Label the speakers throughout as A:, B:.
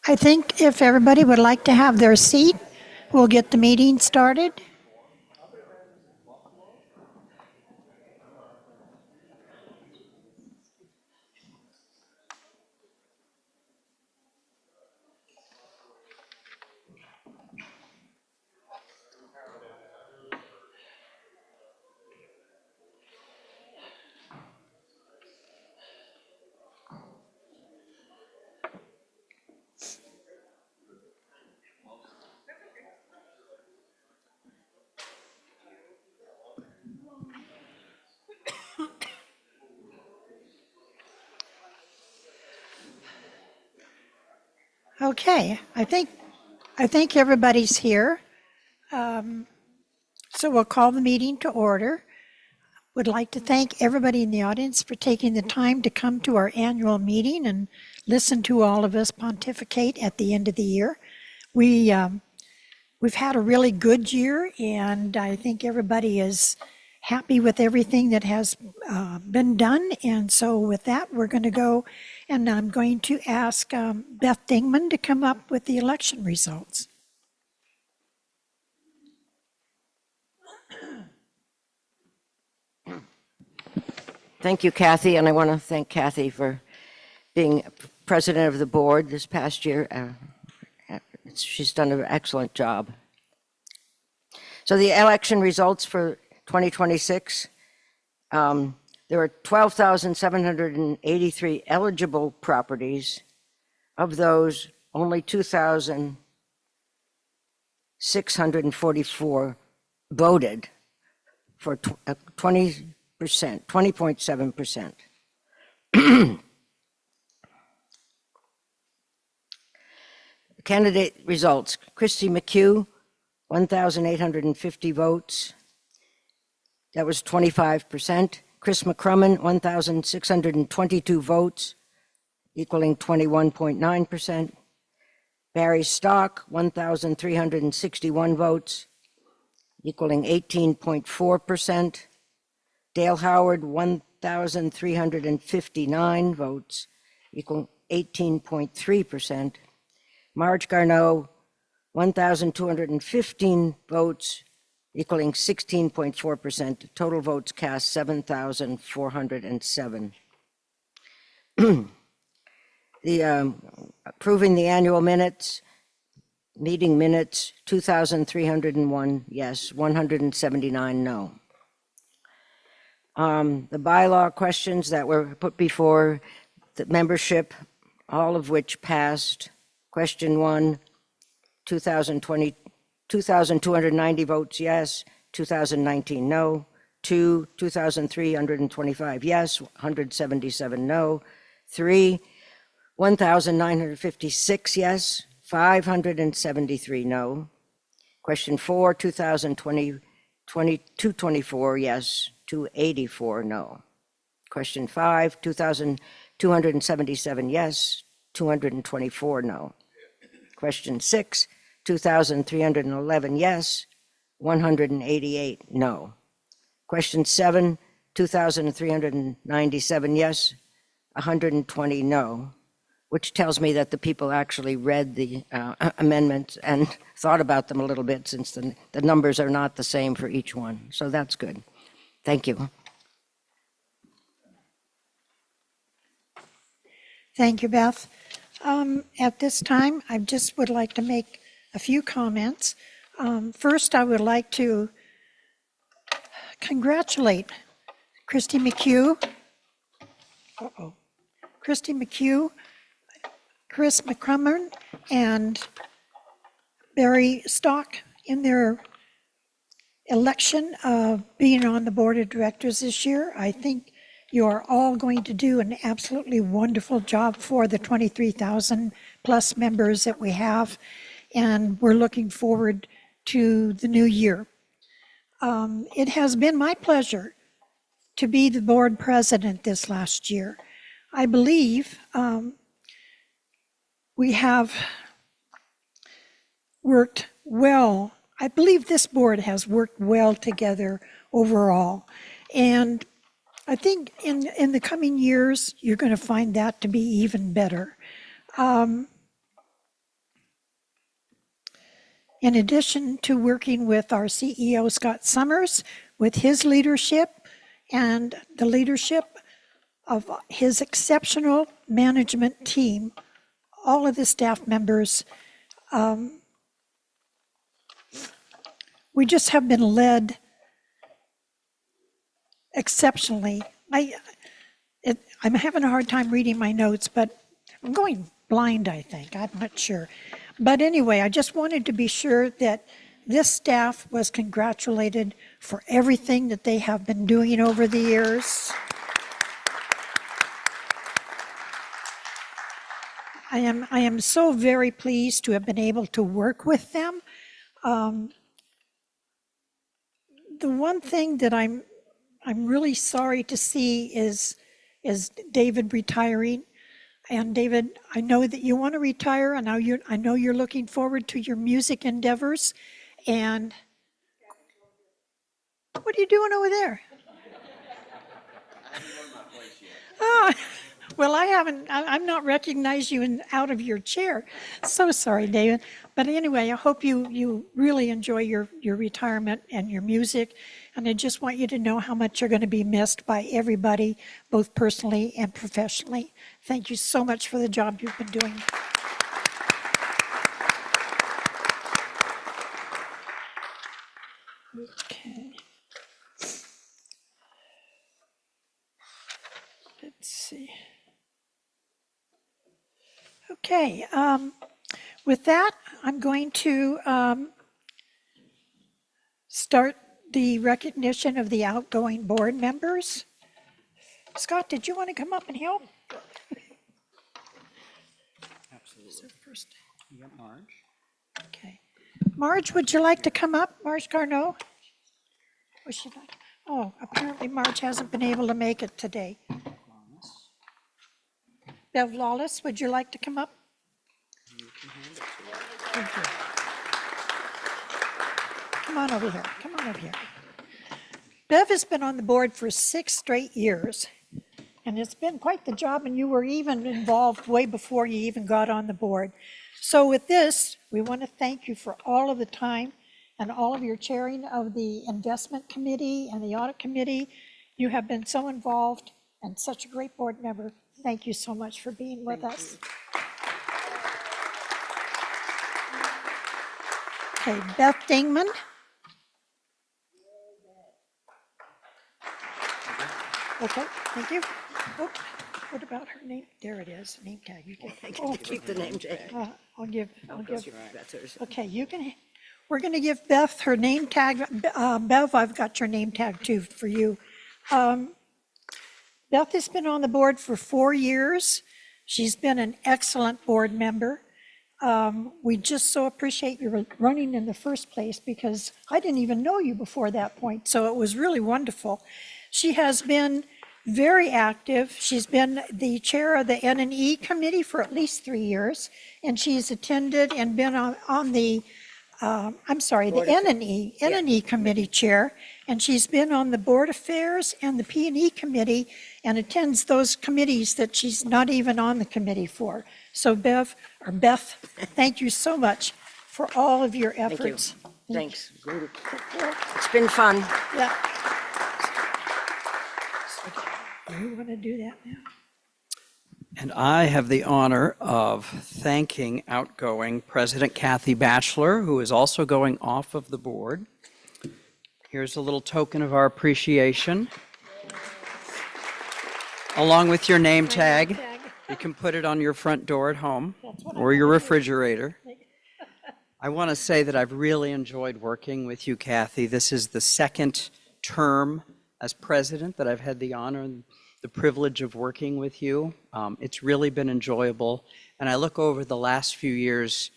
A: I think if everybody would like to have their seat, we'll get the meeting started. Okay, I think everybody's here. So we'll call the meeting to order. Would like to thank everybody in the audience for taking the time to come to our annual meeting and listen to all of us pontificate at the end of the year. We've had a really good year, and I think everybody is happy with everything that has been done. And so with that, we're going to go, and I'm going to ask Beth Dingman to come up with the election results.
B: Thank you, Kathy, and I want to thank Kathy for being president of the board this past year. She's done an excellent job. So the election results for 2026, there were 12,783 eligible properties. Of those, only 2,644 voted for 20.7%. Candidate results: Christy McHugh, 1,850 votes. That was 25%. Chris McCrummen, 1,622 votes, equaling 21.9%. Barry Stock, 1,361 votes, equaling 18.4%. Dale Howard, 1,359 votes, equaling 18.3%. Marge Garneau, 1,215 votes, equaling 16.4%. Total votes cast, 7,407. Approving the annual minutes, meeting minutes, 2,301 yes, 179 no. The bylaw questions that were put before the membership, all of which passed. Question 1, 2,290 votes yes, 2,019 no. 2, 2,325 yes, 177 no. 3, 1,956 yes, 573 no. Question 4, 224 yes, 284 no. Question 5, 2,277 yes, 224 no. Question 6, 2,311 yes, 188 no. Question 7, 2,397 yes, 120 no, which tells me that the people actually read the amendments and thought about them a little bit, since the numbers are not the same for each one. So that's good. Thank you.
A: Thank you, Beth. At this time, I just would like to make a few comments. First, I would like to congratulate Christy McHugh, Christy McHugh, Chris McCrummen, and Barry Stock in their election of being on the board of directors this year. I think you are all going to do an absolutely wonderful job for the 23,000 plus members that we have, and we're looking forward to the new year. It has been my pleasure to be the board president this last year. I believe we have worked well. I believe this board has worked well together overall. And I think in the coming years, you're going to find that to be even better. in addition to working with our CEO, Scott Summers, with his leadership and the leadership of his exceptional management team, all of the staff members, we just have been led exceptionally. I'm having a hard time reading my notes, but I'm going blind, I think. I'm not sure. But anyway, I just wanted to be sure that this staff was congratulated for everything that they have been doing over the years. I am so very pleased to have been able to work with them. The one thing that I'm really sorry to see is David retiring. And David, I know that you want to retire, and I know you're looking forward to your music endeavors. And what are you doing over there? Oh, well, I'm not recognized you out of your chair. So sorry, David. But anyway, I hope you really enjoy your retirement and your music. And I just want you to know how much you're going to be missed by everybody, both personally and professionally. Thank you so much for the job you've been doing. Okay. Let's see. Okay, with that, I'm going to start the recognition of the outgoing board members. Scott, did you want to come up and help?
C: Absolutely.
A: So first,
C: You got Marge.
A: okay. Marge, would you like to come up? Marge Garneau? Was she not? Oh, apparently Marge hasn't been able to make it today.
C: Lawless.
A: Bev Lawless, would you like to come up?
C: You can hand it to her.
A: Thank you. Come on over here. Come on over here. Bev has been on the board for 6 straight years, and it's been quite the job, and you were even involved way before you even got on the board. So with this, we want to thank you for all of the time and all of your chairing of the investment committee and the audit committee. You have been so involved and such a great board member. Thank you so much for being with us. Okay, Beth Dingman. Okay, thank you. Oh, what about her name? There it is, name tag. You can, oh,
B: Keep the name tag.
A: I'll give.
B: That's hers.
A: Okay, we're gonna give Beth her name tag. Bev, I've got your name tag too for you. Beth has been on the board for 4 years. She's been an excellent board member. We just so appreciate you running in the first place because I didn't even know you before that point, so it was really wonderful. She has been very active. She's been the chair of the N&E committee for at least 3 years, and she's attended and been on the, the N&E committee chair, and she's been on the Board Affairs and the P&E committee and attends those committees that she's not even on the committee for. So Beth, thank you so much for all of your
B: Thank you.
A: efforts.
B: Thanks. It's been fun.
A: Yeah. You want to do that now?
C: And I have the honor of thanking outgoing President Kathy Batchelor, who is also going off of the board. Here's a little token of our appreciation, along with your name tag. You can put it on your front door at home or your refrigerator. I want to say that I've really enjoyed working with you, Kathy. This is the second term as president that I've had the honor and the privilege of working with you. It's really been enjoyable. And I look over the last few years,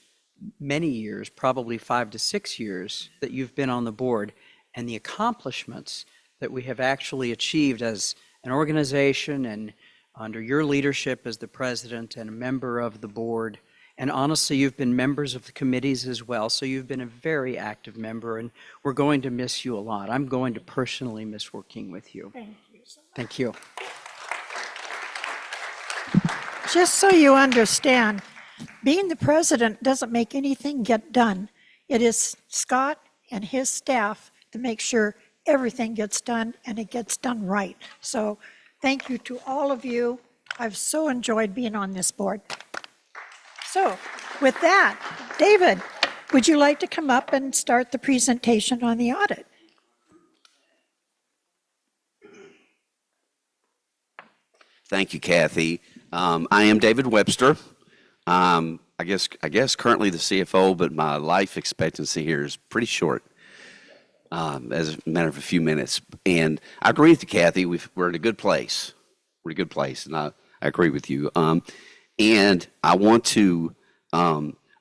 C: many years, probably 5 to 6 years that you've been on the board, and the accomplishments that we have actually achieved as an organization and under your leadership as the president and a member of the board. And honestly, you've been members of the committees as well, so you've been a very active member, and we're going to miss you a lot. I'm going to personally miss working with you.
A: Thank you so much.
C: Thank you.
A: Just so you understand, being the president doesn't make anything get done. It is Scott and his staff to make sure everything gets done and it gets done right. So thank you to all of you. I've so enjoyed being on this board. So with that, David, would you like to come up and start the presentation on the audit?
D: Thank you, Kathy. I am David Webster. I guess currently the CFO, but my life expectancy here is pretty short, as a matter of a few minutes. And I agree with you, Kathy. We're in a good place. We're in a good place, and I agree with you. And I want to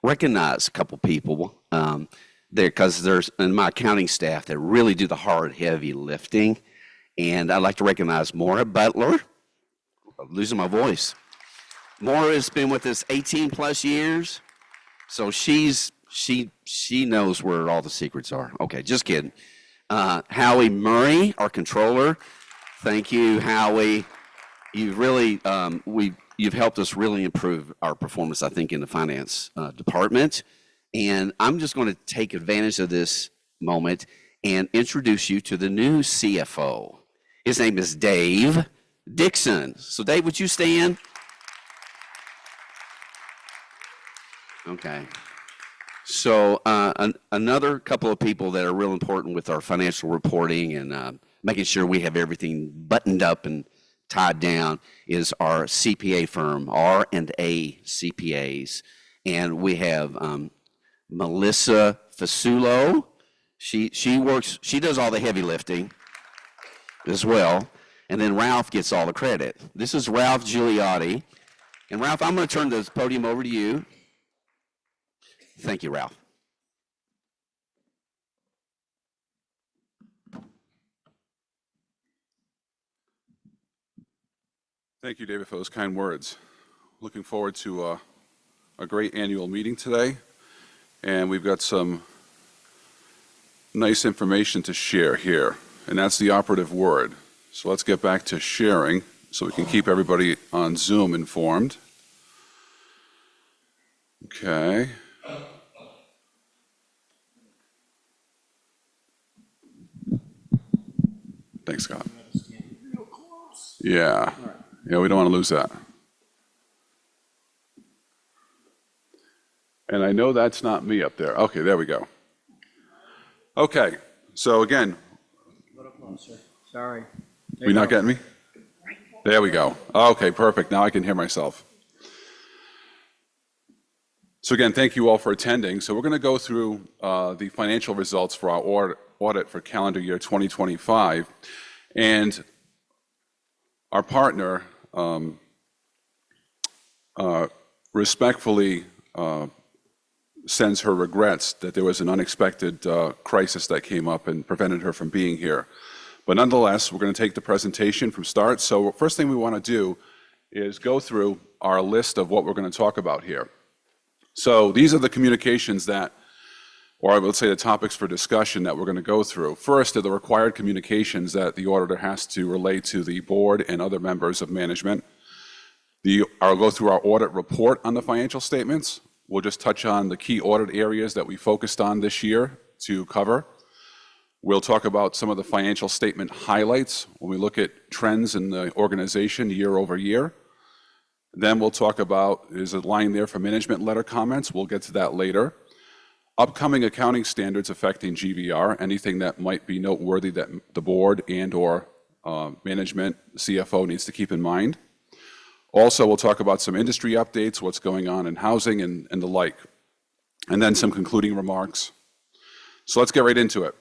D: recognize a couple people there, because there's in my accounting staff that really do the hard, heavy lifting. And I'd like to recognize Maura Butler. I'm losing my voice. Maura has been with us 18 plus years, so she knows where all the secrets are. Okay, just kidding. Howie Murray, our controller. Thank you, Howie. You've really you've helped us really improve our performance, I think, in the finance department. And I'm just going to take advantage of this moment and introduce you to the new CFO. His name is Dave Dixon. So Dave, would you stand? Okay. So another couple of people that are real important with our financial reporting and making sure we have everything buttoned up and tied down is our CPA firm, R&A CPAs. And we have Melissa Fasulo. She does all the heavy lifting as well. And then Ralph gets all the credit. This is Ralph Gigliotti. And Ralph, I'm going to turn the podium over to you. Thank you, Ralph.
E: Thank you, David, for those kind words. Looking forward to a great annual meeting today. And we've got some nice information to share here. And that's the operative word. So let's get back to sharing so we can keep everybody on Zoom informed. Okay. Thanks, Scott. Yeah. Yeah, we don't want to lose that. And I know that's not me up there. Okay, there we go. Okay, so again.
C: A little closer. Sorry.
E: We not getting me? There we go. Okay, perfect. Now I can hear myself. So again, thank you all for attending. So we're going to go through the financial results for our audit for calendar year 2025. And our partner respectfully sends her regrets that there was an unexpected crisis that came up and prevented her from being here. But nonetheless, we're going to take the presentation from start. So first thing we want to do is go through our list of what we're going to talk about here. So these are the communications that, or I would say the topics for discussion that we're going to go through. First are the required communications that the auditor has to relate to the board and other members of management. I'll go through our audit report on the financial statements. We'll just touch on the key audit areas that we focused on this year to cover. We'll talk about some of the financial statement highlights when we look at trends in the organization year over year. Then we'll talk about, there's a line there for management letter comments. We'll get to that later. Upcoming accounting standards affecting GVR, anything that might be noteworthy that the board and or management, CFO needs to keep in mind. Also, we'll talk about some industry updates, what's going on in housing and the like. And then some concluding remarks. So let's get right into it.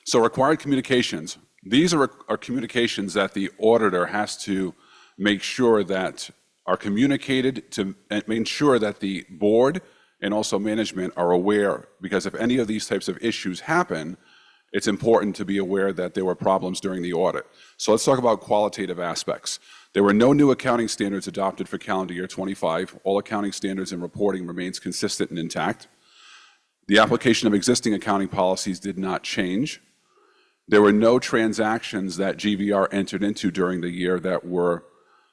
E: So required communications. These are communications that the auditor has to make sure that are communicated to make sure that the board and also management are aware, because if any of these types of issues happen, it's important to be aware that there were problems during the audit. So let's talk about qualitative aspects. There were no new accounting standards adopted for calendar year 25. All accounting standards and reporting remains consistent and intact. The application of existing accounting policies did not change. There were no transactions that GVR entered into during the year that were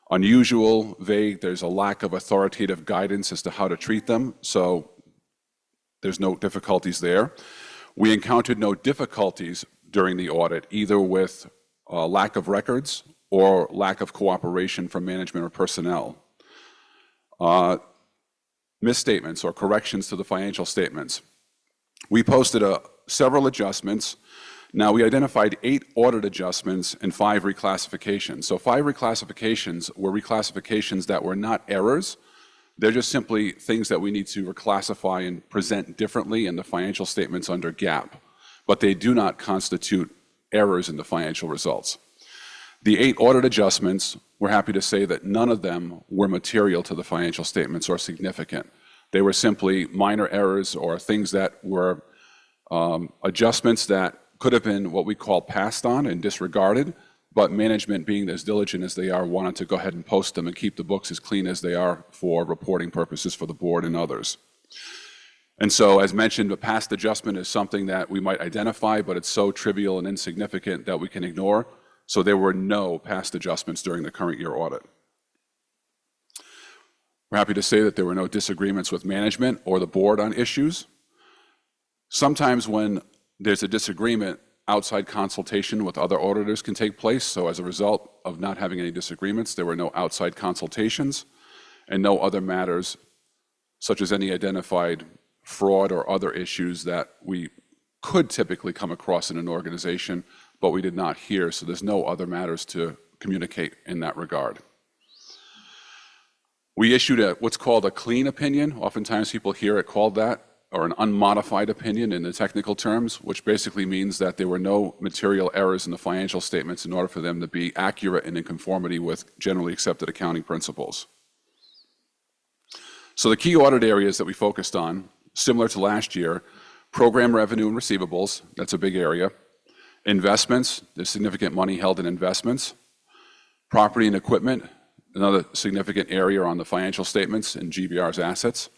E: unusual, vague. There's a lack of authoritative guidance as to how to treat them. So there's no difficulties there. We encountered no difficulties during the audit, either with lack of records or lack of cooperation from management or personnel. Misstatements or corrections to the financial statements. We posted several adjustments. Now, we identified 8 audit adjustments and 5 reclassifications. So 5 reclassifications were reclassifications that were not errors. They're just simply things that we need to reclassify and present differently in the financial statements under GAAP, but they do not constitute errors in the financial results. The 8 audit adjustments, we're happy to say that none of them were material to the financial statements or significant. They were simply minor errors or things that were adjustments that could have been what we call passed on and disregarded, but management, being as diligent as they are, wanted to go ahead and post them and keep the books as clean as they are for reporting purposes for the board and others. And so, as mentioned, a past adjustment is something that we might identify, but it's so trivial and insignificant that we can ignore. So there were no past adjustments during the current year audit. We're happy to say that there were no disagreements with management or the board on issues. Sometimes when there's a disagreement, outside consultation with other auditors can take place. So as a result of not having any disagreements, there were no outside consultations and no other matters, such as any identified fraud or other issues that we could typically come across in an organization, but we did not hear. So there's no other matters to communicate in that regard. We issued what's called a clean opinion. Oftentimes people hear it called that, or an unmodified opinion in the technical terms, which basically means that there were no material errors in the financial statements in order for them to be accurate and in conformity with generally accepted accounting principles. So the key audit areas that we focused on, similar to last year, program revenue and receivables, that's a big area. Investments, there's significant money held in investments. Property and equipment, another significant area on the financial statements and GBR's assets.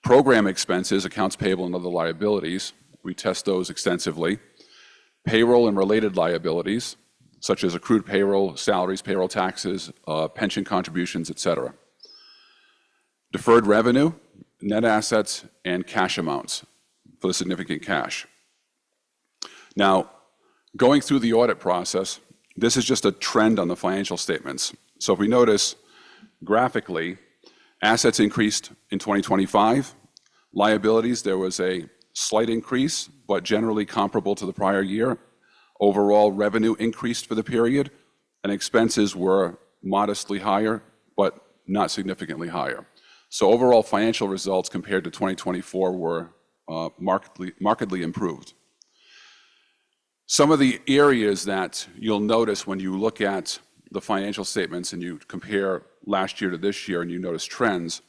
E: Program expenses, accounts payable and other liabilities, we test those extensively. Payroll and related liabilities, such as accrued payroll, salaries, payroll taxes, pension contributions, etc. Deferred revenue, net assets, and cash amounts for the significant cash. Now, going through the audit process, this is just a trend on the financial statements. So if we notice graphically, assets increased in 2025. Liabilities, there was a slight increase, but generally comparable to the prior year. Overall revenue increased for the period, and expenses were modestly higher, but not significantly higher. So overall financial results compared to 2024 were markedly improved. Some of the areas that you'll notice when you look at the financial statements and you compare last year to this year and you notice trends.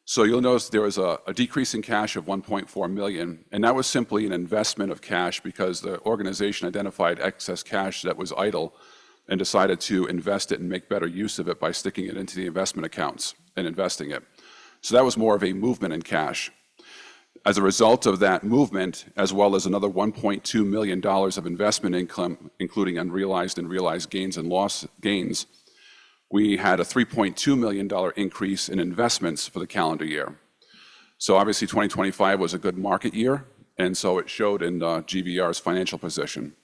E: So you'll notice there was a decrease in cash of 1.4 million, and that was simply an investment of cash because the organization identified excess cash that was idle and decided to invest it and make better use of it by sticking it into the investment accounts and investing it. So that was more of a movement in cash. As a result of that movement, as well as another $1.2 million of investment income, including unrealized and realized gains and gains, we had a $3.2 million increase in investments for the calendar year. So obviously 2025 was a good market year, and so it showed in GBR's financial position.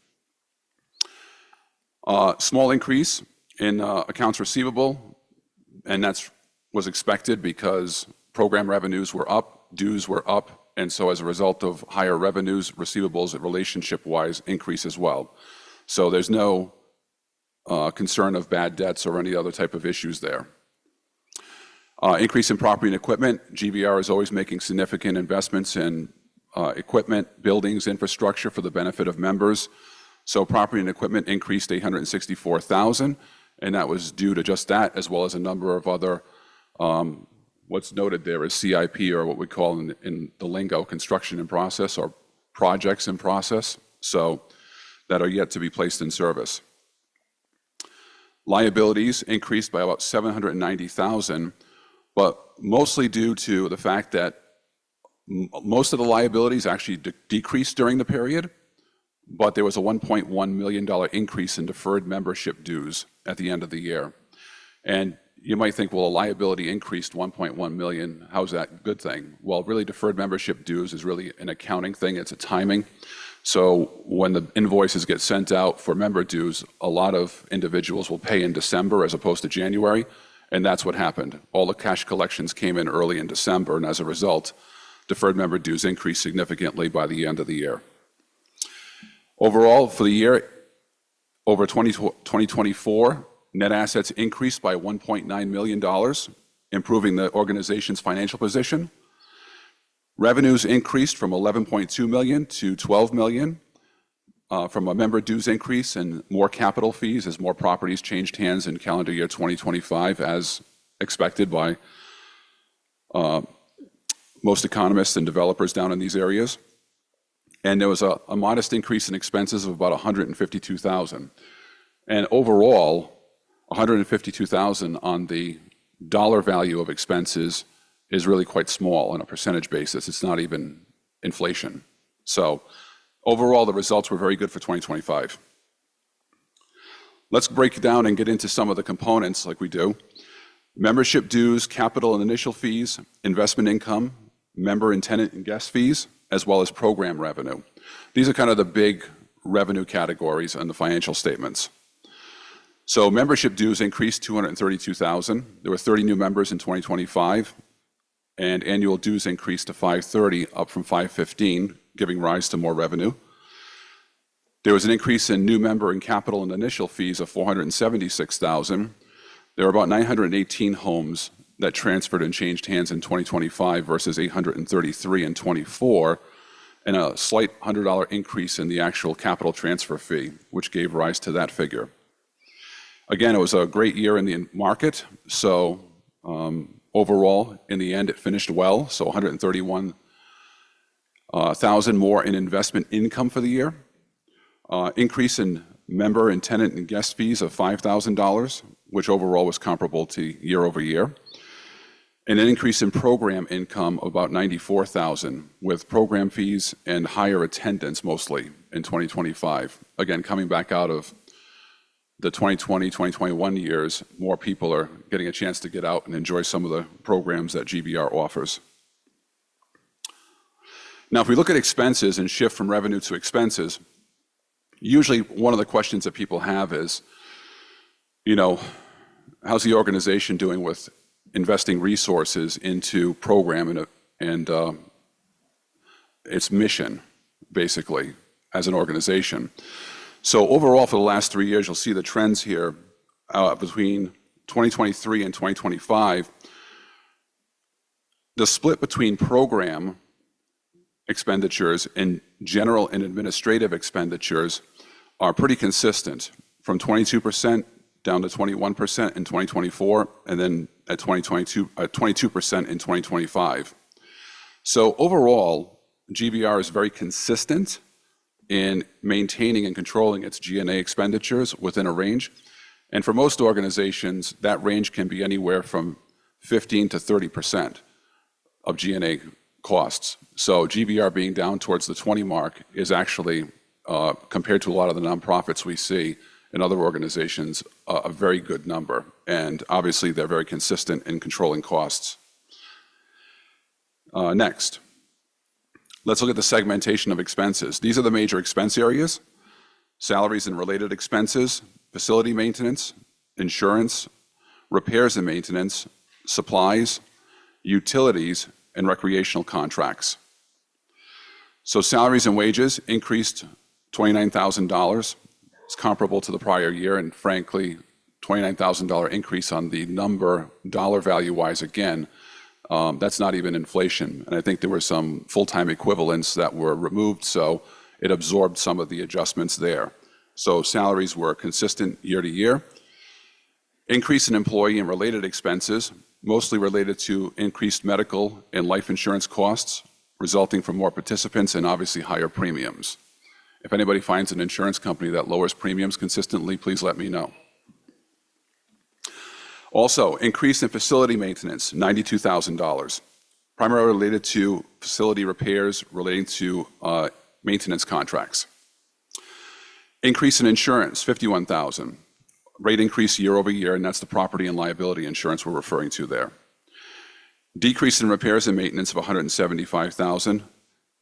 E: Small increase in accounts receivable, and that was expected because program revenues were up, dues were up, and so as a result of higher revenues, receivables relationship-wise increase as well. So there's no concern of bad debts or any other type of issues there. Increase in property and equipment. GBR is always making significant investments in equipment, buildings, infrastructure for the benefit of members. So property and equipment increased $864,000, and that was due to just that, as well as a number of other what's noted there is CIP, or what we call in the lingo, construction in process, or projects in process, so that are yet to be placed in service. Liabilities increased by about $790,000, but mostly due to the fact that most of the liabilities actually decreased during the period, but there was a $1.1 million increase in deferred membership dues at the end of the year. And you might think, well, a liability increased 1.1 million. How's that a good thing? Well, really, deferred membership dues is really an accounting thing. It's a timing. So when the invoices get sent out for member dues, a lot of individuals will pay in December as opposed to January, and that's what happened. All the cash collections came in early in December, and as a result, deferred member dues increased significantly by the end of the year. Overall, for the year, over 2024, net assets increased by $1.9 million, improving the organization's financial position. Revenues increased from 11.2 million to 12 million from a member dues increase and more capital fees as more properties changed hands in calendar year 2025, as expected by most economists and developers down in these areas. And there was a modest increase in expenses of about 152,000. And overall, 152,000 on the dollar value of expenses is really quite small on a percentage basis. It's not even inflation. So overall, the results were very good for 2025. Let's break it down and get into some of the components like we do. Membership dues, capital and initial fees, investment income, member and tenant and guest fees, as well as program revenue. These are kind of the big revenue categories on the financial statements. So membership dues increased 232,000. There were 30 new members in 2025, and annual dues increased to 530, up from 515, giving rise to more revenue. There was an increase in new member and capital and initial fees of 476,000. There were about 918 homes that transferred and changed hands in 2025 versus 833 in 24, and a slight $100 increase in the actual capital transfer fee, which gave rise to that figure. Again, it was a great year in the market, so overall, in the end, it finished well, so 131,000 more in investment income for the year. Increase in member and tenant and guest fees of $5,000, which overall was comparable to year over year. And an increase in program income of about 94,000, with program fees and higher attendance mostly in 2025. Again, coming back out of the 2020, 2021 years, more people are getting a chance to get out and enjoy some of the programs that GBR offers. Now, if we look at expenses and shift from revenue to expenses, usually one of the questions that people have is, how's the organization doing with investing resources into program and its mission, basically, as an organization. So overall, for the last 3 years, you'll see the trends here between 2023 and 2025. The split between program expenditures and general and administrative expenditures are pretty consistent, from 22% down to 21% in 2024, and then at 22% in 2025. So overall, GBR is very consistent in maintaining and controlling its G&A expenditures within a range. And for most organizations, that range can be anywhere from 15 to 30% of G&A costs. So GBR being down towards the 20 mark is actually, compared to a lot of the nonprofits we see in other organizations, a very good number. And obviously, they're very consistent in controlling costs. Next. Let's look at the segmentation of expenses. These are the major expense areas: salaries and related expenses, facility maintenance, insurance, repairs and maintenance, supplies, utilities, and recreational contracts. So salaries and wages increased $29,000. It's comparable to the prior year, and frankly, $29,000 increase on the number, dollar value-wise, again, that's not even inflation. And I think there were some full-time equivalents that were removed, so it absorbed some of the adjustments there. So salaries were consistent year to year. Increase in employee and related expenses, mostly related to increased medical and life insurance costs, resulting from more participants and obviously higher premiums. If anybody finds an insurance company that lowers premiums consistently, please let me know. Also, increase in facility maintenance, $92,000, primarily related to facility repairs relating to maintenance contracts. Increase in insurance, $51,000. rate increase year over year, and that's the property and liability insurance we're referring to there. Decrease in repairs and maintenance of $175,000.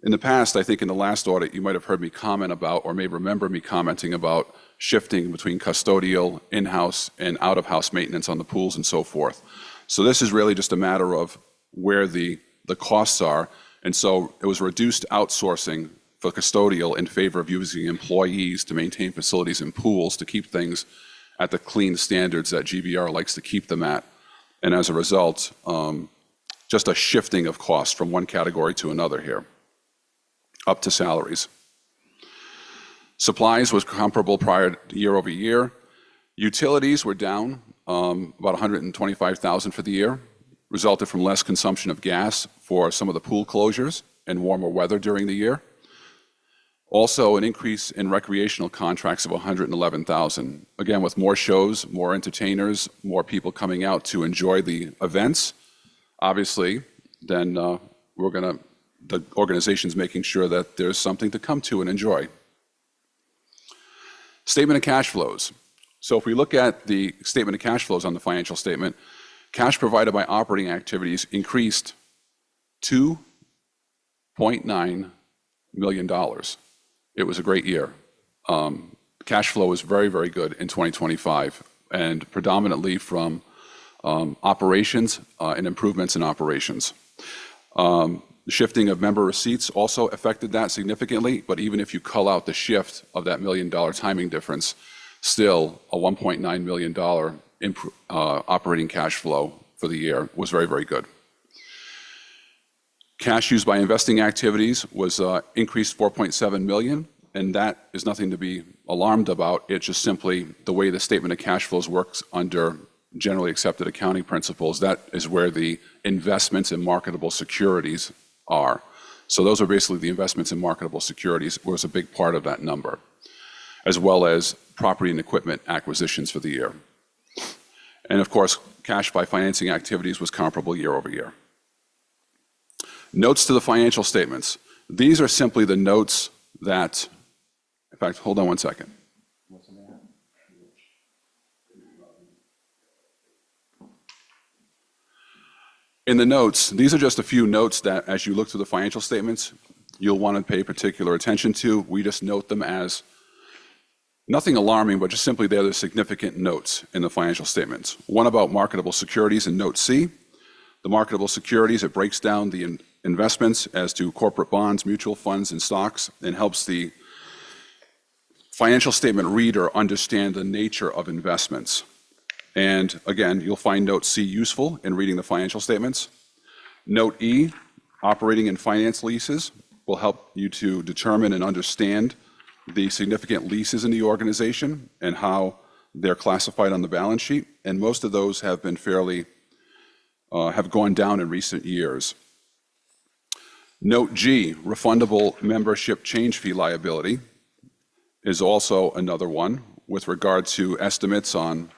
E: In the past, I think in the last audit, you might have heard me comment about, or may remember me commenting about, shifting between custodial, in-house, and out-of-house maintenance on the pools and so forth. So this is really just a matter of where the costs are, and so it was reduced outsourcing for custodial in favor of using employees to maintain facilities and pools to keep things at the clean standards that GBR likes to keep them at. And as a result, just a shifting of costs from one category to another here, up to salaries. Supplies was comparable prior year over year. Utilities were down about $125,000 for the year, resulted from less consumption of gas for some of the pool closures and warmer weather during the year. Also, an increase in recreational contracts of $111,000. Again, with more shows, more entertainers, more people coming out to enjoy the events, obviously, then the organization's making sure that there's something to come to and enjoy. Statement of cash flows. So if we look at the statement of cash flows on the financial statement, cash provided by operating activities increased $2.9 million. It was a great year. Cash flow was very, very good in 2025, and predominantly from operations and improvements in operations. The shifting of member receipts also affected that significantly, but even if you cull out the shift of that $1 million timing difference, still a $1.9 million operating cash flow for the year was very, very good. Cash used by investing activities was increased $4.7 million, and that is nothing to be alarmed about. It's just simply the way the statement of cash flows works under generally accepted accounting principles. That is where the investments in marketable securities are. So those are basically the investments in marketable securities was a big part of that number, as well as property and equipment acquisitions for the year. And of course, cash by financing activities was comparable year over year. Notes to the financial statements. These are simply the notes that, in fact, hold on one second. In the notes, these are just a few notes that as you look through the financial statements, you'll want to pay particular attention to. We just note them as nothing alarming, but just simply they're the significant notes in the financial statements. One about marketable securities in Note C. The marketable securities, it breaks down the investments as to corporate bonds, mutual funds, and stocks, and helps the financial statement reader understand the nature of investments. And again, you'll find Note C useful in reading the financial statements. Note E, operating and finance leases, will help you to determine and understand the significant leases in the organization and how they're classified on the balance sheet. And most of those have been have gone down in recent years. Note G, refundable membership change fee liability, is also another one with regard to estimates on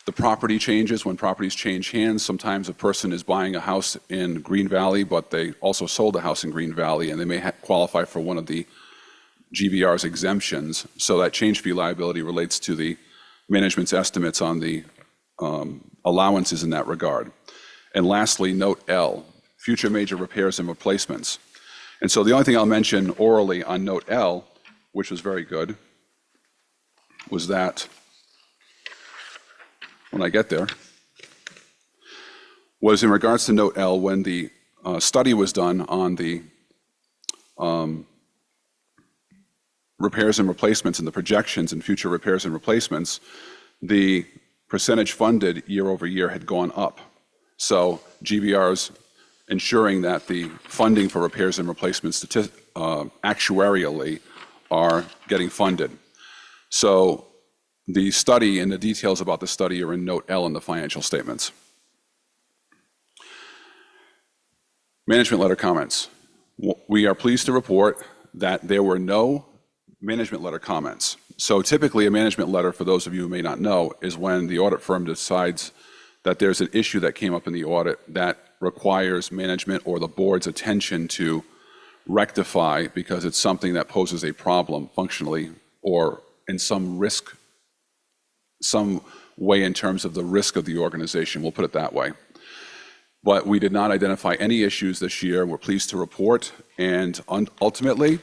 E: the property changes. When properties change hands, sometimes a person is buying a house in Green Valley, but they also sold a house in Green Valley, and they may qualify for one of the GBR's exemptions. So that change fee liability relates to the management's estimates on the allowances in that regard. And lastly, Note L, future major repairs and replacements. And so the only thing I'll mention orally on Note L, which was very good, was that, when I get there, was in regards to Note L, when the study was done on the repairs and replacements and the projections and future repairs and replacements, the percentage funded year over year had gone up. So GBR's ensuring that the funding for repairs and replacements actuarially are getting funded. So the study and the details about the study are in Note L in the financial statements. Management letter comments. We are pleased to report that there were no management letter comments. So typically a management letter, for those of you who may not know, is when the audit firm decides that there's an issue that came up in the audit that requires management or the board's attention to rectify because it's something that poses a problem functionally or in some risk some way in terms of the risk of the organization, we'll put it that way. But we did not identify any issues this year. We're pleased to report, and ultimately,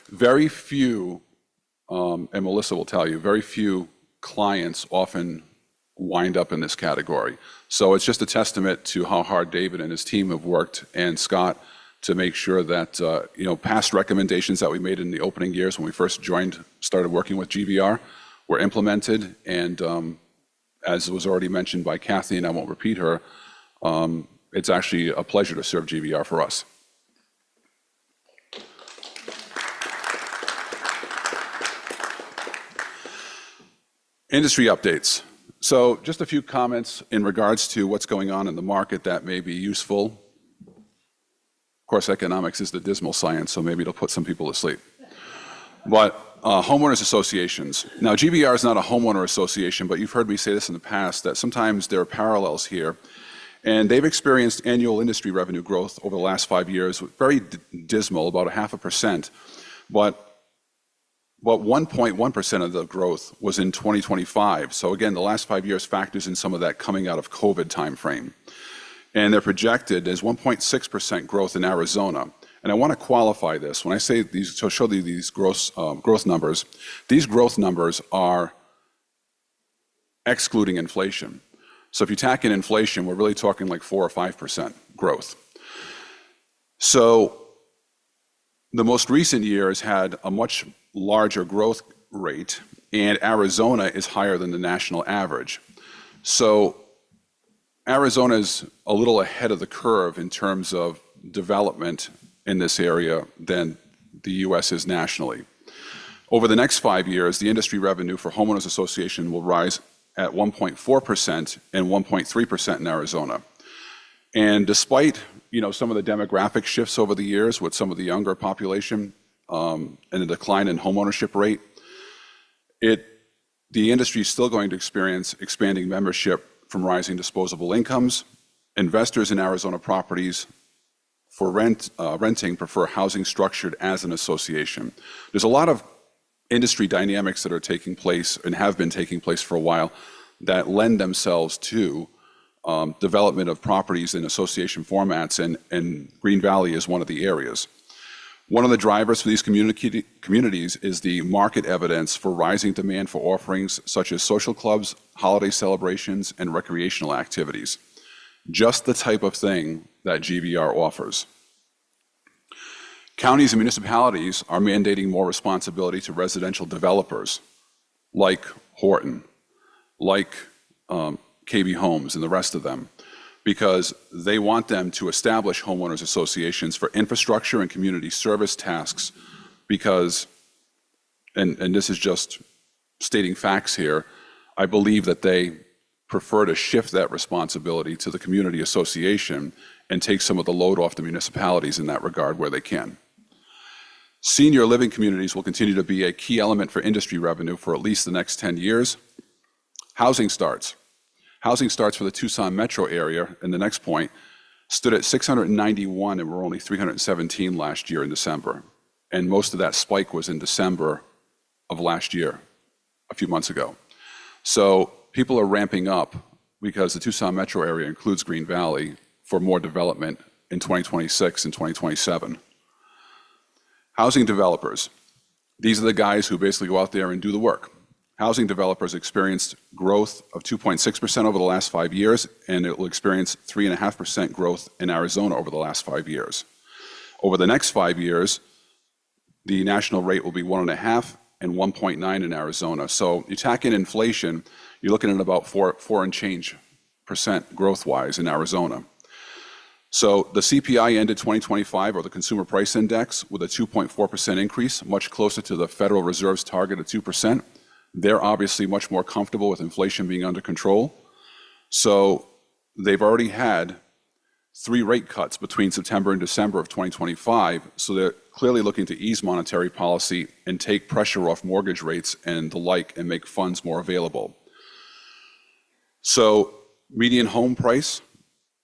E: very few, and Melissa will tell you, very few clients often wind up in this category. So it's just a testament to how hard David and his team have worked, and Scott, to make sure that past recommendations that we made in the opening years when we first started working with GVR were implemented. And as was already mentioned by Kathy, and I won't repeat her, it's actually a pleasure to serve GVR for us. Industry updates. So just a few comments in regards to what's going on in the market that may be useful. Of course, economics is the dismal science, so maybe it'll put some people to sleep. But homeowners associations. Now, GVR is not a homeowner association, but you've heard me say this in the past, that sometimes there are parallels here. And they've experienced annual industry revenue growth over the last 5 years, very dismal, about 0.5%. But 1.1% of the growth was in 2025. So again, the last 5 years factors in some of that coming out of COVID timeframe. And they're projected as 1.6% growth in Arizona. And I want to qualify this. When I say these, to show you these growth numbers, these growth numbers are excluding inflation. So if you tack in inflation, we're really talking like 4 or 5% growth. So the most recent year has had a much larger growth rate, and Arizona is higher than the national average. So Arizona is a little ahead of the curve in terms of development in this area than the U.S. is nationally. Over the next 5 years, the industry revenue for homeowners association will rise at 1.4% and 1.3% in Arizona. And despite some of the demographic shifts over the years with some of the younger population and the decline in homeownership rate, the industry is still going to experience expanding membership from rising disposable incomes. Investors in Arizona properties for renting prefer housing structured as an association. There's a lot of industry dynamics that are taking place and have been taking place for a while that lend themselves to development of properties in association formats, and Green Valley is one of the areas. One of the drivers for these communities is the market evidence for rising demand for offerings such as social clubs, holiday celebrations, and recreational activities. Just the type of thing that GVR offers. Counties and municipalities are mandating more responsibility to residential developers like Horton, like KB Homes and the rest of them, because they want them to establish homeowners associations for infrastructure and community service tasks because, and this is just stating facts here, I believe that they prefer to shift that responsibility to the community association and take some of the load off the municipalities in that regard where they can. Senior living communities will continue to be a key element for industry revenue for at least the next 10 years. Housing starts. Housing starts for the Tucson metro area, and the next point, stood at 691 and were only 317 last year in December. And most of that spike was in December of last year, a few months ago. So people are ramping up because the Tucson metro area includes Green Valley for more development in 2026 and 2027. Housing developers. These are the guys who basically go out there and do the work. Housing developers experienced growth of 2.6% over the last 5 years, and it will experience 3.5% growth in Arizona over the last 5 years. Over the next 5 years, the national rate will be 1.5 and 1.9 in Arizona. So you tack in inflation, you're looking at about 4 and change percent growth-wise in Arizona. So the CPI ended 2025, or the Consumer Price Index, with a 2.4% increase, much closer to the Federal Reserve's target of 2%. They're obviously much more comfortable with inflation being under control. So they've already had 3 rate cuts between September and December of 2025. So they're clearly looking to ease monetary policy and take pressure off mortgage rates and the like and make funds more available. So median home price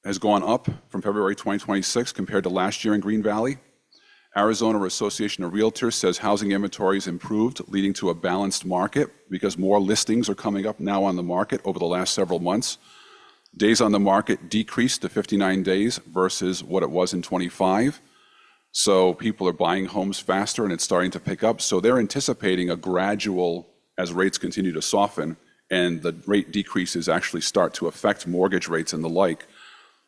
E: has gone up from February 2026 compared to last year in Green Valley. Arizona Association of Realtors says housing inventories improved, leading to a balanced market because more listings are coming up now on the market over the last several months. Days on the market decreased to 59 days versus what it was in 25. So people are buying homes faster and it's starting to pick up. So they're anticipating a gradual, as rates continue to soften and the rate decreases actually start to affect mortgage rates and the like,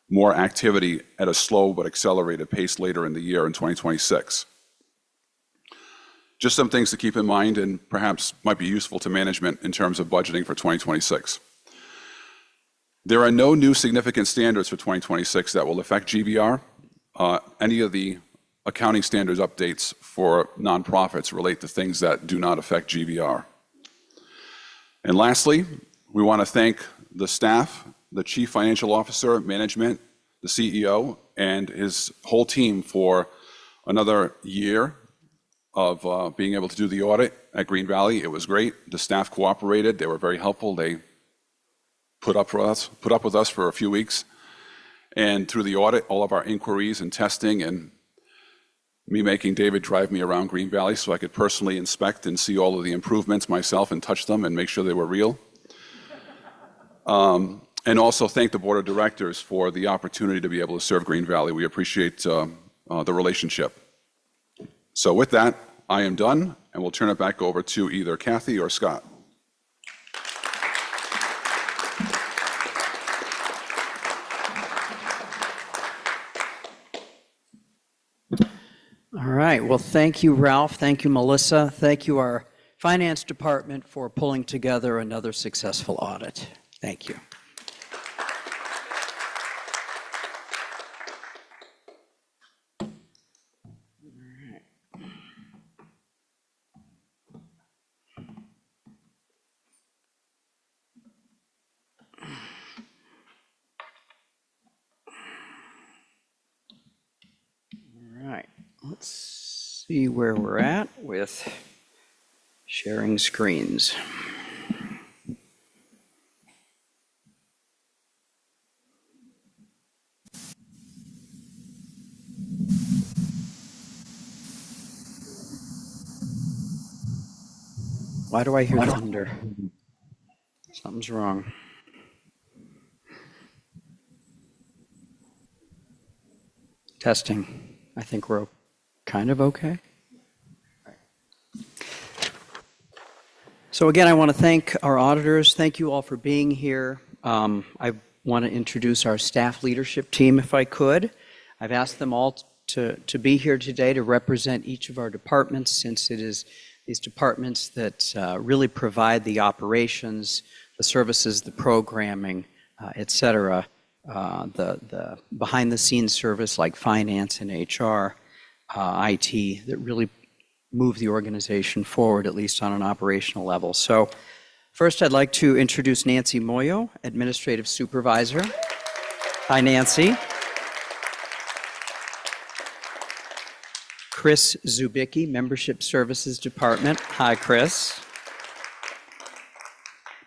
E: more activity at a slow but accelerated pace later in the year in 2026. Just some things to keep in mind and perhaps might be useful to management in terms of budgeting for 2026. There are no new significant standards for 2026 that will affect GVR. Any of the accounting standards updates for nonprofits relate to things that do not affect GVR. And lastly, we want to thank the staff, the Chief Financial Officer, management, the CEO, and his whole team for another year of being able to do the audit at Green Valley. It was great. The staff cooperated. They were very helpful. They put up with us for a few weeks. And through the audit, all of our inquiries and testing and me making David drive me around Green Valley so I could personally inspect and see all of the improvements myself and touch them and make sure they were real. And also thank the Board of Directors for the opportunity to be able to serve Green Valley. We appreciate the relationship. So with that, I am done, and we'll turn it back over to either Kathy or Scott.
C: All right. Well, thank you, Ralph. Thank you, Melissa. Thank you, our finance department, for pulling together another successful audit. Thank you. All right. Let's see where we're at with sharing screens. Why do I hear thunder? Something's wrong. Testing. I think we're kind of okay. So again, I want to thank our auditors. Thank you all for being here. I want to introduce our staff leadership team, if I could. I've asked them all to be here today to represent each of our departments, since it is these departments that really provide the operations, the services, the programming, et cetera, the behind-the-scenes service like finance and HR, IT, that really move the organization forward, at least on an operational level. So first, I'd like to introduce Nancy Moyo, Administrative Supervisor. Hi, Nancy. Chris Zubicki, Membership Services Department. Hi, Chris.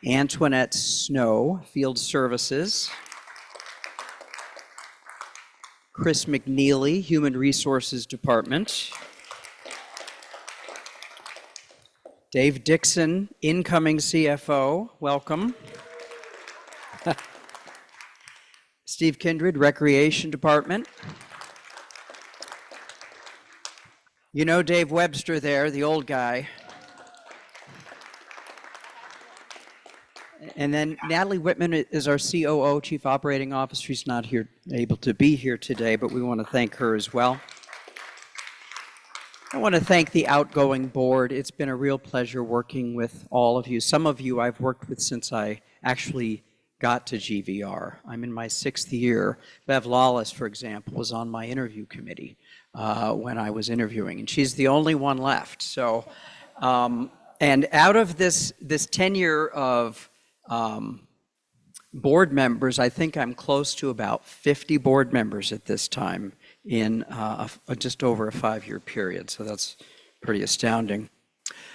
C: Antoinette Snow, Field Services. Chris McNeely, Human Resources Department. Dave Dixon, incoming CFO. Welcome. Steve Kindred, Recreation Department. You know Dave Webster there, the old guy. And then Natalie Whitman is our COO, Chief Operating Officer. She's not able to be here today, but we want to thank her as well. I want to thank the outgoing board. It's been a real pleasure working with all of you. Some of you I've worked with since I actually got to GVR. I'm in my 6th year. Bev Lawless, for example, was on my interview committee when I was interviewing, and she's the only one left. So, and out of this tenure of board members, I think I'm close to about 50 board members at this time in just over a 5-year period. So that's pretty astounding.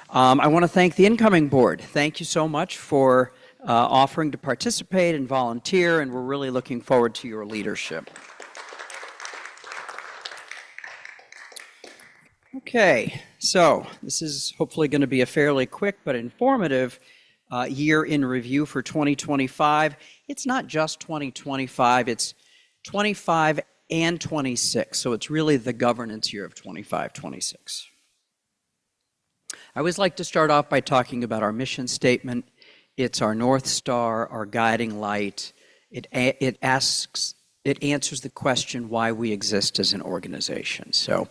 C: I want to thank the incoming board. Thank you so much for offering to participate and volunteer, and we're really looking forward to your leadership. Okay, so this is hopefully going to be a fairly quick but informative year in review for 2025. It's not just 2025, it's 25 and 26, so it's really the governance year of 25-26. I always like to start off by talking about our mission statement. It's our North Star, our guiding light. It answers the question why we exist as an organization. So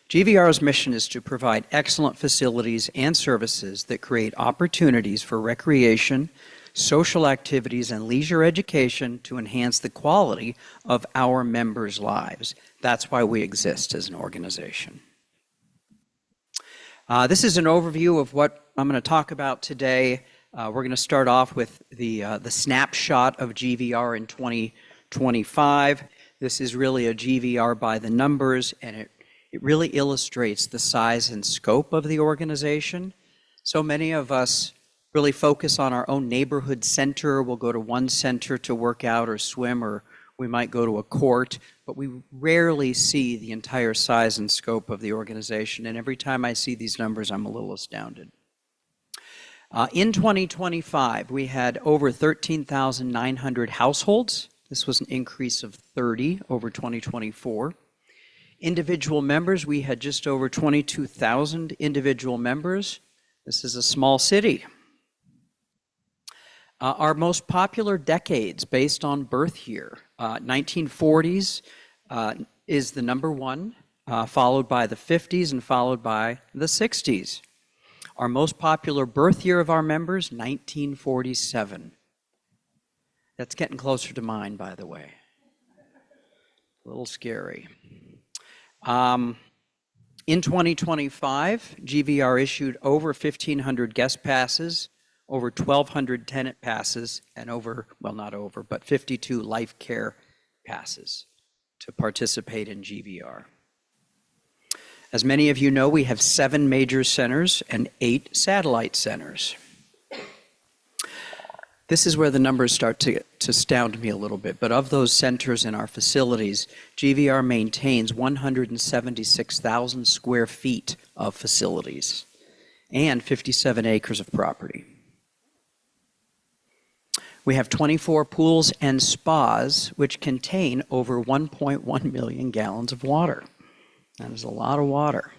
C: GVR's mission is to provide excellent facilities and services that create opportunities for recreation, social activities, and leisure education to enhance the quality of our members' lives. That's why we exist as an organization. This is an overview of what I'm going to talk about today. We're going to start off with the snapshot of GVR in 2025. This is really a GVR by the numbers, and it really illustrates the size and scope of the organization. So many of us really focus on our own neighborhood center. We'll go to one center to work out or swim, or we might go to a court, but we rarely see the entire size and scope of the organization. And every time I see these numbers, I'm a little astounded. In 2025, we had over 13,900 households. This was an increase of 30 over 2024. Individual members, we had just over 22,000 individual members. This is a small city. Our most popular decades based on birth year, 1940s is the number one, followed by the 50s and followed by the 60s. Our most popular birth year of our members, 1947. That's getting closer to mine, by the way. A little scary. In 2025, GVR issued over 1,500 guest passes, over 1,200 tenant passes, and but 52 life care passes to participate in GVR. As many of you know, we have 7 major centers and 8 satellite centers. This is where the numbers start to astound me a little bit, but of those centers in our facilities, GVR maintains 176,000 square feet of facilities and 57 acres of property. We have 24 pools and spas, which contain over 1.1 million gallons of water. That is a lot of water.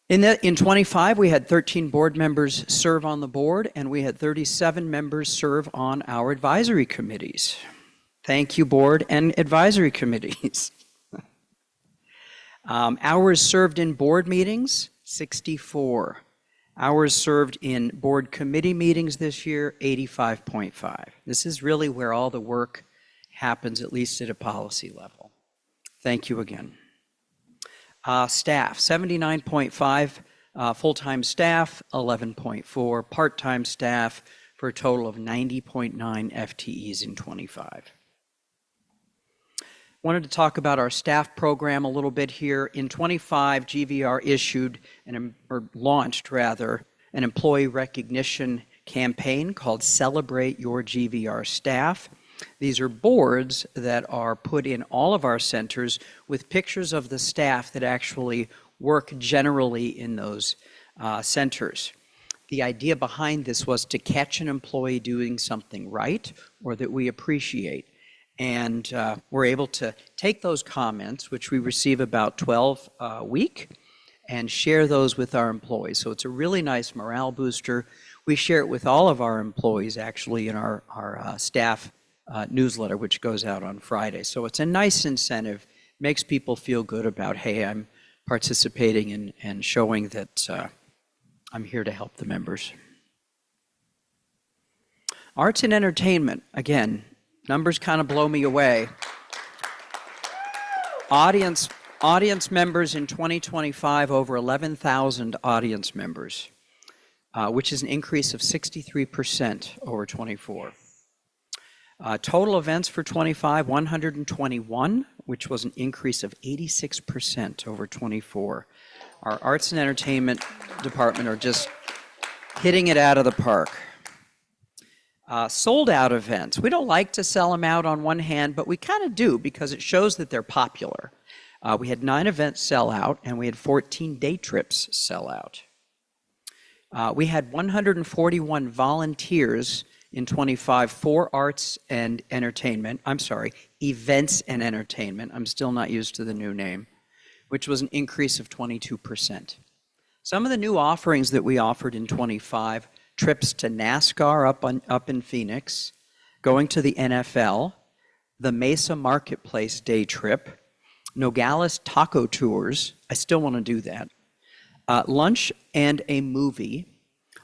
C: In 25, we had 13 board members serve on the board, and we had 37 members serve on our advisory committees. Thank you, board and advisory committees. Hours served in board meetings, 64. Hours served in board committee meetings this year, 85.5. This is really where all the work happens, at least at a policy level. Thank you again. Staff, 79.5 full-time staff, 11.4 part-time staff, for a total of 90.9 FTEs in 25. Wanted to talk about our staff program a little bit here. In 25, GVR launched an employee recognition campaign called Celebrate Your GVR Staff. These are boards that are put in all of our centers with pictures of the staff that actually work generally in those centers. The idea behind this was to catch an employee doing something right or that we appreciate. And we're able to take those comments, which we receive about 12 a week, and share those with our employees. So it's a really nice morale booster. We share it with all of our employees, actually, in our staff newsletter, which goes out on Friday. So it's a nice incentive, makes people feel good about, hey, I'm participating and showing that I'm here to help the members. Arts and entertainment, again, numbers kind of blow me away. Audience members in 2025, over 11,000 audience members, which is an increase of 63% over 24. Total events for 25, 121, which was an increase of 86% over 24. Our arts and entertainment department are just hitting it out of the park. Sold out events. We don't like to sell them out on one hand, but we kind of do because it shows that they're popular. We had 9 events sell out, and we had 14 day trips sell out. We had 141 volunteers in 25 for arts and entertainment. I'm sorry, events and entertainment. I'm still not used to the new name, which was an increase of 22%. Some of the new offerings that we offered in 25, trips to NASCAR up in Phoenix, going to the NFL, the Mesa Marketplace day trip, Nogales taco tours. I still want to do that. Lunch and a movie.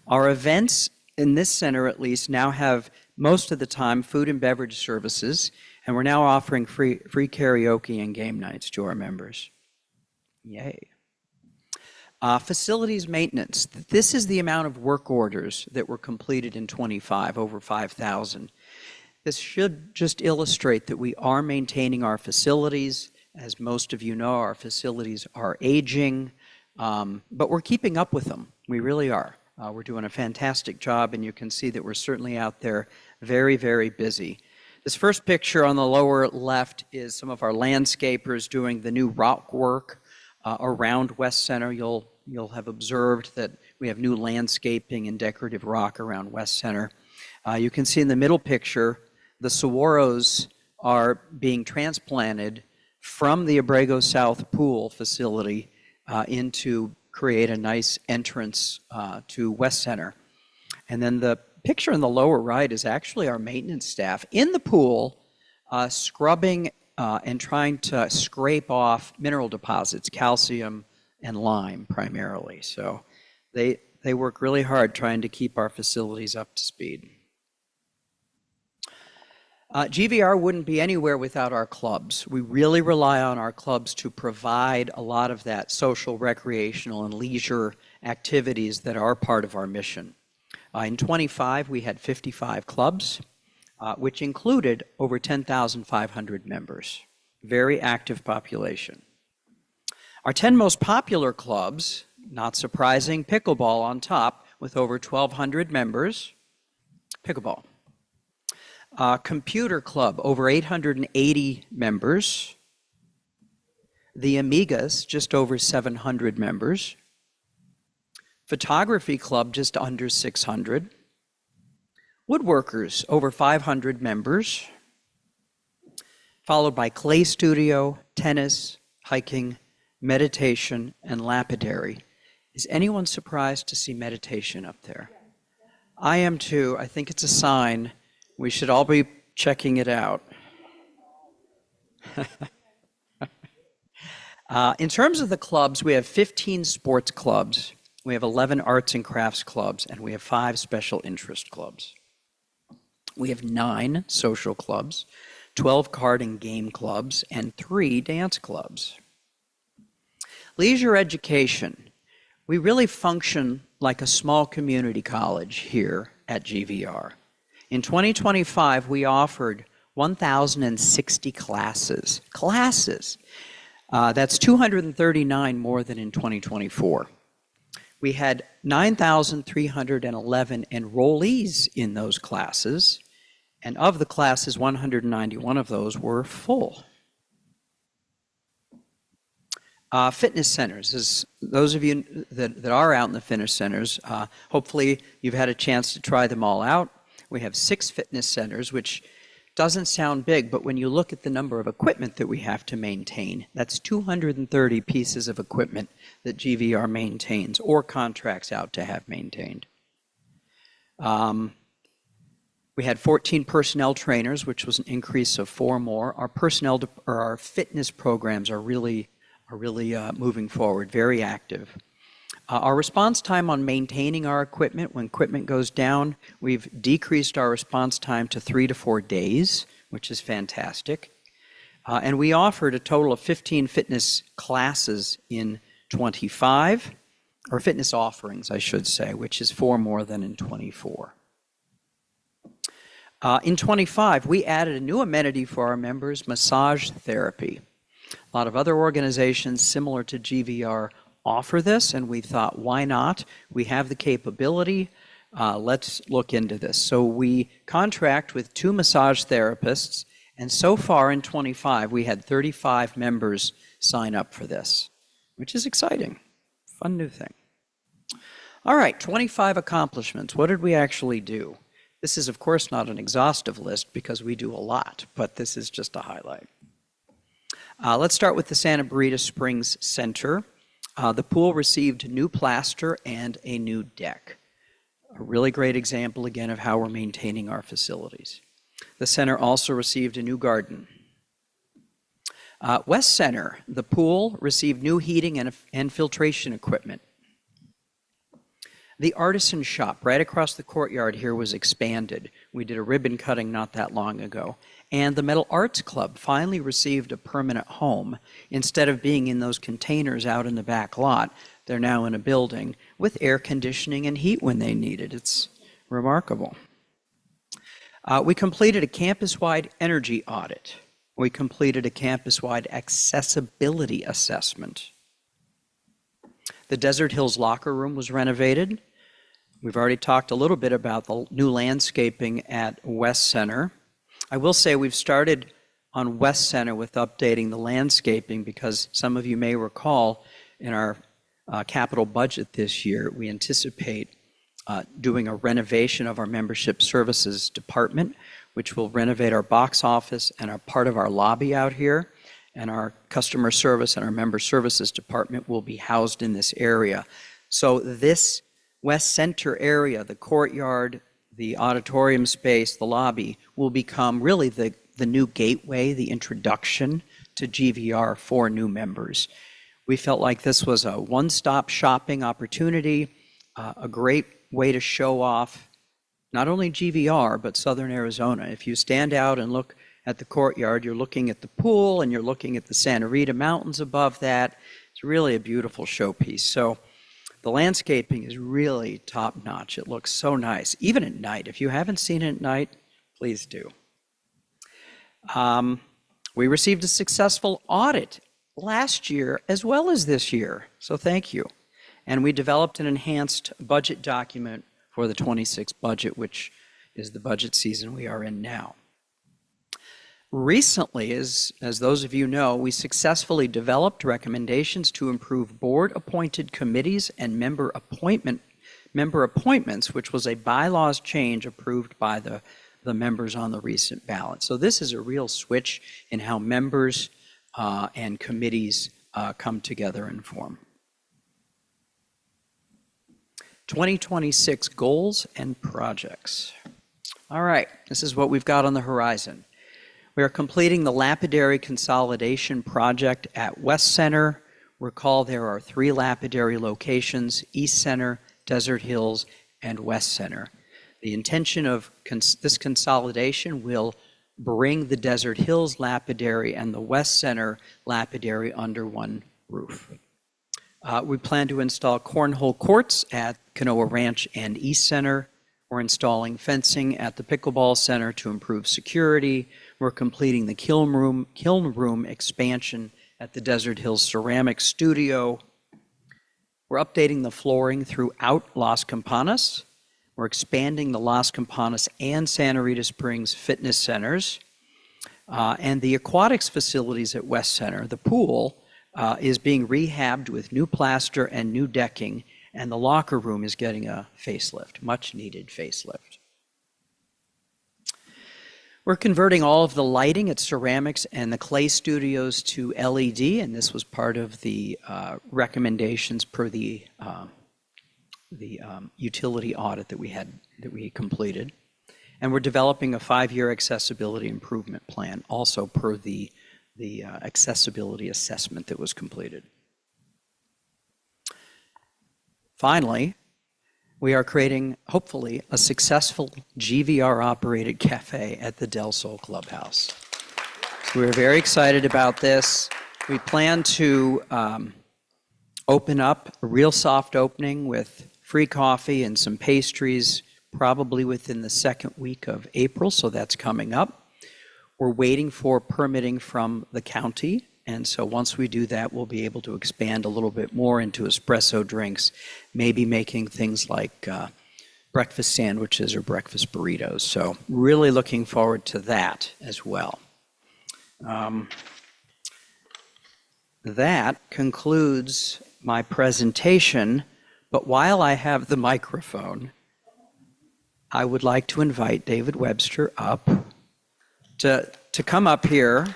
C: Our events in this center, at least, now have most of the time food and beverage services, and we're now offering free karaoke and game nights to our members. Yay. Facilities maintenance. This is the amount of work orders that were completed in 25, over 5,000. This should just illustrate that we are maintaining our facilities. As most of you know, our facilities are aging, but we're keeping up with them. We really are. We're doing a fantastic job, and you can see that we're certainly out there very, very busy. This first picture on the lower left is some of our landscapers doing the new rock work around West Center. You'll have observed that we have new landscaping and decorative rock around West Center. You can see in the middle picture, the saguaros are being transplanted from the Abrego South Pool facility into create a nice entrance to West Center. And then the picture in the lower right is actually our maintenance staff in the pool scrubbing and trying to scrape off mineral deposits, calcium and lime primarily. So they work really hard trying to keep our facilities up to speed. GVR wouldn't be anywhere without our clubs. We really rely on our clubs to provide a lot of that social, recreational, and leisure activities that are part of our mission. In 25, we had 55 clubs, which included over 10,500 members. Very active population. Our 10 most popular clubs, not surprising, pickleball on top with over 1,200 members. Pickleball. Computer Club, over 880 members. The Amigas, just over 700 members. Photography Club, just under 600. Woodworkers, over 500 members. Followed by Clay Studio, tennis, hiking, meditation, and lapidary. Is anyone surprised to see meditation up there? I am too. I think it's a sign. We should all be checking it out. In terms of the clubs, we have 15 sports clubs, we have 11 arts and crafts clubs, and we have 5 special interest clubs. We have 9 social clubs, 12 card and game clubs, and 3 dance clubs. Leisure education. We really function like a small community college here at GVR. In 2025, we offered 1,060 classes. That's 239 more than in 2024. We had 9,311 enrollees in those classes, and of the classes, 191 of those were full. Fitness centers, as those of you that are out in the fitness centers, hopefully you've had a chance to try them all out. We have 6 fitness centers, which doesn't sound big, but when you look at the number of equipment that we have to maintain, that's 230 pieces of equipment that GVR maintains or contracts out to have maintained. We had 14 personnel trainers, which was an increase of 4 more. Our fitness programs are really moving forward, very active. Our response time on maintaining our equipment, when equipment goes down, we've decreased our response time to 3 to 4 days, which is fantastic. And we offered a total of 15 fitness classes in 25, or fitness offerings, I should say, which is 4 more than in 24. In 25, we added a new amenity for our members, massage therapy. A lot of other organizations similar to GVR offer this, and we thought, why not? We have the capability. Let's look into this. So we contract with 2 massage therapists, And so far in 25, we had 35 members sign up for this, which is exciting. Fun new thing. All right, 25 accomplishments. What did we actually do? This is, of course, not an exhaustive list because we do a lot, but this is just a highlight. Let's start with the Santa Brita Springs Center. The pool received new plaster and a new deck. A really great example, again, of how we're maintaining our facilities. The center also received a new garden. West Center, the pool received new heating and filtration equipment. The artisan shop right across the courtyard here was expanded. We did a ribbon cutting not that long ago. And the Metal Arts Club finally received a permanent home. Instead of being in those containers out in the back lot, they're now in a building with air conditioning and heat when they need it. It's remarkable. We completed a campus-wide energy audit. We completed a campus-wide accessibility assessment. The Desert Hills Locker Room was renovated. We've already talked a little bit about the new landscaping at West Center. I will say we've started on West Center with updating the landscaping because some of you may recall in our capital budget this year, we anticipate doing a renovation of our membership services department, which will renovate our box office and a part of our lobby out here. And our customer service and our member services department will be housed in this area. So this West Center area, the courtyard, the auditorium space, the lobby, will become really the new gateway, the introduction to GVR for new members. We felt like this was a one-stop shopping opportunity, a great way to show off not only GVR, but Southern Arizona. If you stand out and look at the courtyard, you're looking at the pool and you're looking at the Santa Rita Mountains above that. It's really a beautiful showpiece. So the landscaping is really top-notch. It looks so nice, even at night. If you haven't seen it at night, please do. We received a successful audit last year as well as this year, so thank you. And we developed an enhanced budget document for the 26 budget, which is the budget season we are in now. Recently, as those of you know, we successfully developed recommendations to improve board-appointed committees and member appointments, which was a bylaws change approved by the members on the recent ballot. So this is a real switch in how members and committees come together and form. 2026 goals and projects. All right, this is what we've got on the horizon. We are completing the lapidary consolidation project at West Center. Recall there are 3 lapidary locations: East Center, Desert Hills, and West Center. The intention of this consolidation will bring the Desert Hills lapidary and the West Center lapidary under one roof. We plan to install cornhole courts at Canoa Ranch and East Center. We're installing fencing at the Pickleball Center to improve security. We're completing the kiln room expansion at the Desert Hills Ceramic Studio. We're updating the flooring throughout Las Campanas. We're expanding the Las Campanas and Santa Rita Springs fitness centers. And the aquatics facilities at West Center, the pool, is being rehabbed with new plaster and new decking, and the locker room is getting a facelift, much needed facelift. We're converting all of the lighting at ceramics and the clay studios to LED, and this was part of the recommendations per the utility audit that we completed. And we're developing a 5-year accessibility improvement plan, also per the accessibility assessment that was completed. Finally, we are creating, hopefully, a successful GVR-operated cafe at the Del Sol Clubhouse. So we're very excited about this. We plan to open up a real soft opening with free coffee and some pastries, probably within the second week of April, so that's coming up. We're waiting for permitting from the county, and so once we do that, we'll be able to expand a little bit more into espresso drinks, maybe making things like breakfast sandwiches or breakfast burritos. So really looking forward to that as well. That concludes my presentation, but while I have the microphone, I would like to invite David Webster up to come up here.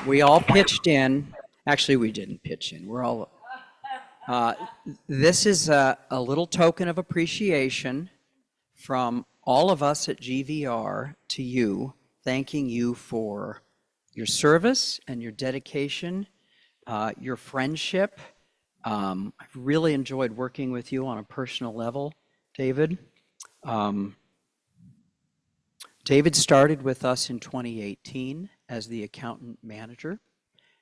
C: We all pitched in. Actually, we didn't pitch in. We're all. This is a little token of appreciation from all of us at GVR to you, thanking you for your service and your dedication, your friendship. I've really enjoyed working with you on a personal level, David. David started with us in 2018 as the accountant manager,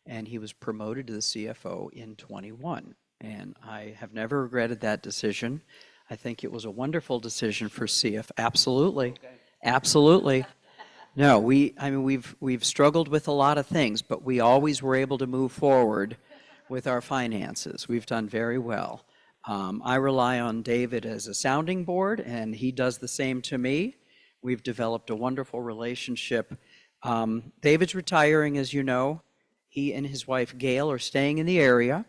C: and he was promoted to the CFO in 21. And I have never regretted that decision. I think it was a wonderful decision for CF. Absolutely, absolutely. No, we've struggled with a lot of things, but we always were able to move forward with our finances. We've done very well. I rely on David as a sounding board, and he does the same to me. We've developed a wonderful relationship. David's retiring, as you know. He and his wife, Gail, are staying in the area.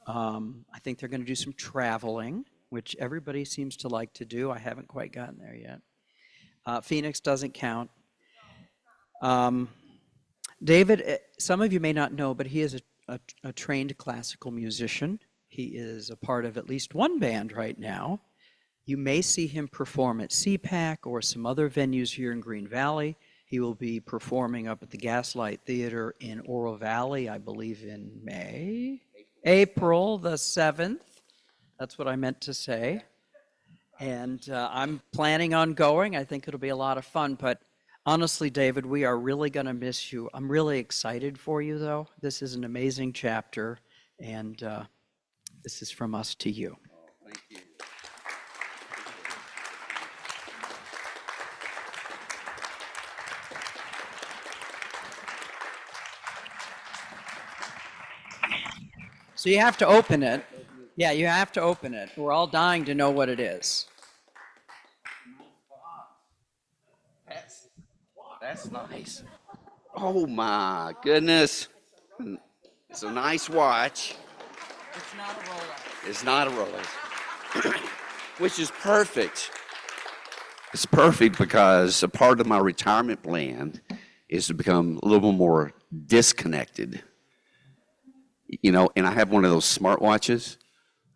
C: I think they're going to do some traveling, which everybody seems to like to do. I haven't quite gotten there yet. Phoenix doesn't count. David, some of you may not know, but he is a trained classical musician. He is a part of at least one band right now. You may see him perform at CPAC or some other venues here in Green Valley. He will be performing up at the Gaslight Theater in Oro Valley, I believe in April the 7th. That's what I meant to say. And I'm planning on going. I think it'll be a lot of fun. But honestly, David, we are really going to miss you. I'm really excited for you, though. This is an amazing chapter, and this is from us to you.
D: Thank you.
C: So you have to open it. Yeah, you have to open it. We're all dying to know what it is.
D: That's nice. Oh my goodness. It's a nice watch.
C: It's not a Rolex.
D: It's not a Rolex. Which is perfect. It's perfect because a part of my retirement plan is to become a little more disconnected. You know, and I have one of those smartwatches.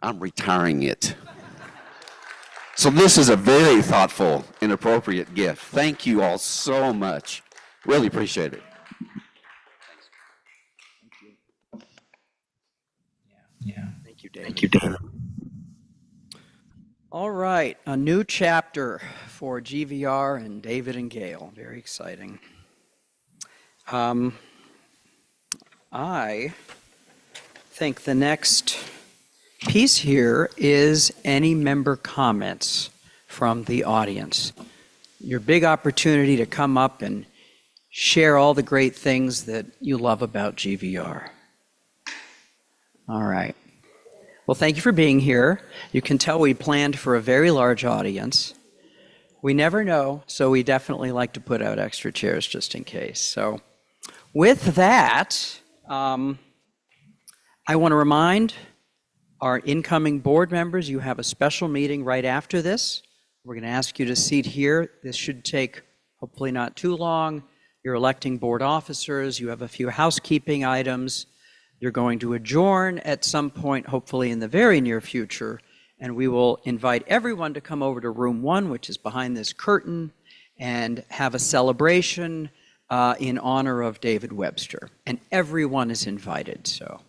D: I'm retiring it. So this is a very thoughtful and appropriate gift. Thank you all so much. Really appreciate it.
C: Thank you, David. Thank you, David. All right, a new chapter for GVR and David and Gail. Very exciting. I think the next piece here is any member comments from the audience. Your big opportunity to come up and share all the great things that you love about GVR. All right. Well, thank you for being here. You can tell we planned for a very large audience. We never know, so we definitely like to put out extra chairs just in case. So with that, I want to remind our incoming board members, you have a special meeting right after this. We're going to ask you to seat here. This should take hopefully not too long. You're electing board officers. You have a few housekeeping items. You're going to adjourn at some point, hopefully in the very near future, and we will invite everyone to come over to room 1, which is behind this curtain, and have a celebration in honor of David Webster. And everyone is invited, so.